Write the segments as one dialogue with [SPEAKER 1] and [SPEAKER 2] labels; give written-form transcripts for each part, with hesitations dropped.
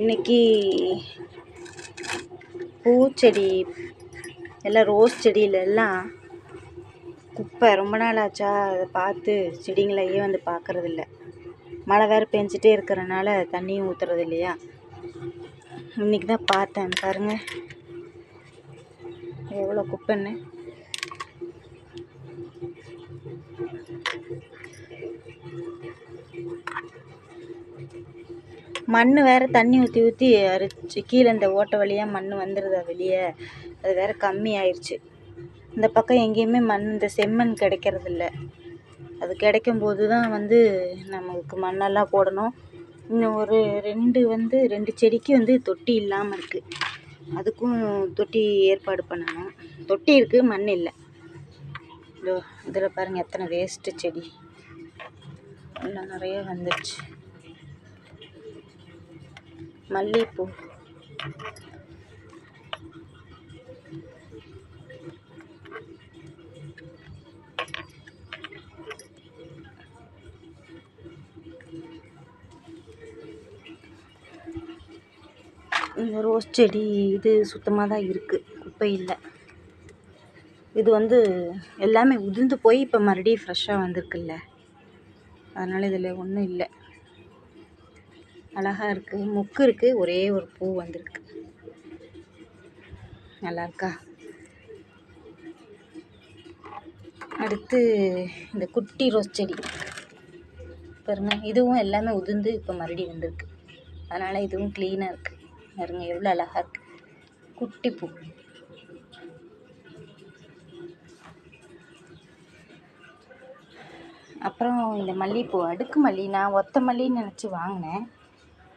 [SPEAKER 1] இன்னைக்கு பூச்செடி எல்லாம் ரோஸ் செடியில எல்லாம் குப்பை ரொம்ப நாள் ஆச்சா. அதை பார்த்து செடிங்களையே வந்து பார்க்கறதில்ல. மழை வேறு பெஞ்சிட்டே இருக்கிறனால தண்ணியும் ஊற்றுறது இல்லையா. இன்னைக்கு தான் பார்த்தேன், பாருங்க எவ்வளோ குப்பைன்னு. மண் வேறு தண்ணி ஊற்றி ஊற்றி அரிச்சு கீழே இந்த ஓட்டை வழியாக மண் வந்துடுதா வெளியே. அது வேறு கம்மி ஆயிடுச்சு. இந்த பக்கம் எங்கேயுமே மண், இந்த செம்மண் கிடைக்கிறதில்ல. அது கிடைக்கும்போது தான் வந்து நமக்கு மண்ணெல்லாம் போடணும். இன்னும் ஒரு ரெண்டு செடிக்கு தொட்டி இல்லாமல் இருக்குது. அதுக்கும் தொட்டி ஏற்பாடு பண்ணணும். தொட்டி இருக்குது, மண் இல்லை. இதோ இதில் பாருங்கள் எத்தனை வேஸ்ட்டு செடி இன்னும் நிறைய வந்துடுச்சு. மல்லிகைப்பூ இந்த ரோஸ் செடி இது சுத்தமாக தான் இருக்குது, குப்பை இல்லை. இது எல்லாமே உதிர்ந்து போய் இப்போ மறுபடியும் ஃப்ரெஷ்ஷாக வந்திருக்குல்ல, அதனால் இதில் ஒன்றும் இல்லை. அழகாக இருக்குது, மொக்கு இருக்குது, ஒரே ஒரு பூ வந்திருக்கு. நல்லா இருக்கா? அடுத்து இந்த குட்டி ரோஸ் செடி பாருங்க, இதுவும் எல்லாமே உதிர்ந்து இப்போ மறுபடியும் வந்திருக்கு. அதனால் இதுவும் க்ளீனாக இருக்குது. பாருங்க எவ்வளோ அழகாக இருக்குது, குட்டி பூ. அப்புறம் இந்த மல்லிகைப்பூ, அடுக்கு மல்லி, நான் ஒத்த மல்லின்னு நினச்சி வாங்கினேன்,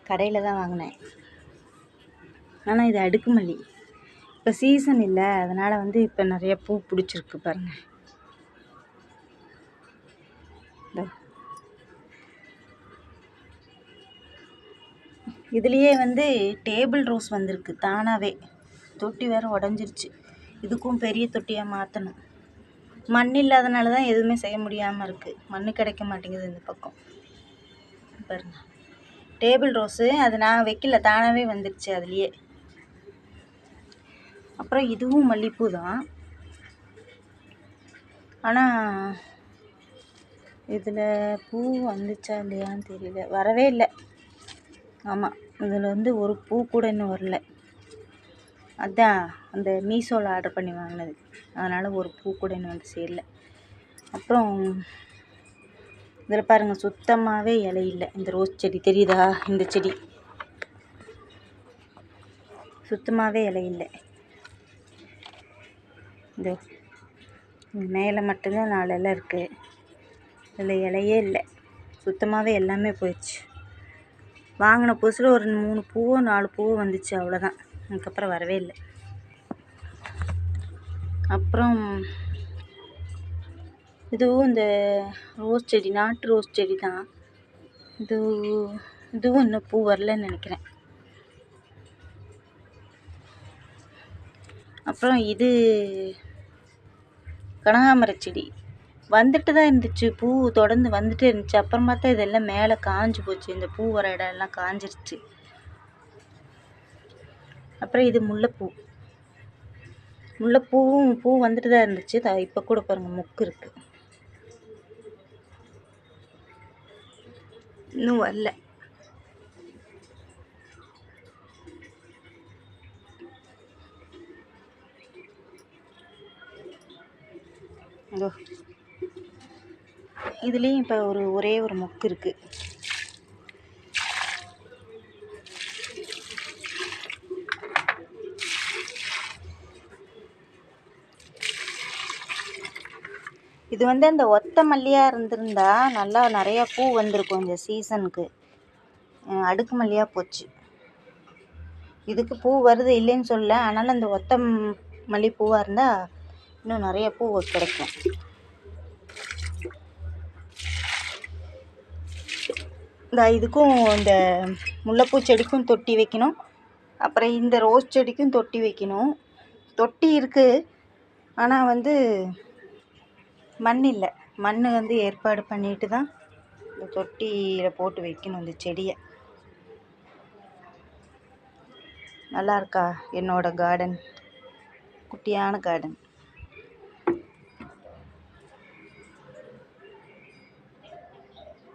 [SPEAKER 1] கடையில் தான் வாங்கினேன். ஆனால் இது அடுக்கு மல்லி. இப்போ சீசன் இல்லை, அதனால் இப்போ நிறைய பூ பிடிச்சிருக்கு பாருங்கள். இதுலேயே டேபிள் ரோஸ் வந்திருக்கு தானாகவே. தொட்டி வேறு உடஞ்சிருச்சு. இதுக்கும் பெரிய தொட்டியாக மாற்றணும். மண் இல்லாதனால தான் எதுவுமே செய்ய முடியாமல் இருக்குது. மண் கிடைக்க மாட்டேங்குது இந்த பக்கம். பாருங்க டேபிள் ரோஸு, அது நான் வைக்கல, தானாகவே வந்துடுச்சு அதுலேயே. அப்புறம் இதுவும் மல்லிகைப்பூ தான். ஆனால் இதில் பூ வந்துச்சா இல்லையான்னு தெரியல, வரவே இல்லை. ஆமாம், இதில் ஒரு பூ கூட இன்னும் வரல. அதான் அந்த மீஷோவில் ஆர்டர் பண்ணி வாங்கினது, அதனால் ஒரு பூ கூட இன்னும் வந்து சேரல. அப்புறம் இதில் பாருங்கள் சுத்தமாகவே இலை இல்லை. இந்த ரோஸ் செடி தெரியுதா? இந்த செடி சுத்தமாகவே இலை இல்லை. இந்த மேலே மட்டும்தான் 4 இலை இருக்குது, இதில் இலையே இல்லை. சுத்தமாகவே எல்லாமே போயிடுச்சு. வாங்கின புதுசில் ஒரு 3 பூவோ 4 பூவோ வந்துச்சு, அவ்வளோதான். அதுக்கப்புறம் வரவே இல்லை. அப்புறம் இதுவும் இந்த ரோஸ் செடி, நாட்டு ரோஸ் செடி தான். இதுவும் இன்னும் பூ வரலன்னு நினைக்கிறேன். அப்புறம் இது கனகாமர செடி வந்துட்டு தான் இருந்துச்சு, பூ தொடர்ந்து வந்துட்டே இருந்துச்சு. அப்புறம் பார்த்தா இதெல்லாம் மேலே காஞ்சு போச்சு, இந்த பூ வர இடம் எல்லாம் காஞ்சிருச்சு. அப்புறம் இது முல்லைப்பூவும் பூ வந்துட்டு தான் இருந்துச்சு. இப்போ கூட பாருங்கள் மொக்கு இருக்குது, இன்னும் வரல. இதுலேயும் இப்போ ஒரே ஒரு மொக்கு இருக்குது. இது அந்த ஒத்த மல்லியாக இருந்திருந்தா நல்லா நிறையா பூ வந்திருக்கும் இந்த சீசனுக்கு. அடுக்கு மல்லியாக போச்சு. இதுக்கு பூ வருது இல்லைன்னு சொல்ல, ஆனாலும் அந்த ஒத்த மல்லிகைப்பூவாக இருந்தால் இன்னும் நிறைய பூ கிடைக்கும். இதுக்கும் இந்த முல்லைப்பூ செடிக்கும் தொட்டி வைக்கணும். அப்புறம் இந்த ரோஸ் செடிக்கும் தொட்டி வைக்கணும். தொட்டி இருக்குது, ஆனால் மண் இல்லை. மண் ஏற்பாடு பண்ணிட்டு தான் இந்த தொட்டியில் போட்டு வைக்கணும் இந்த செடியை. நல்லா இருக்கா என்னோட கார்டன்? குட்டியான கார்டன்.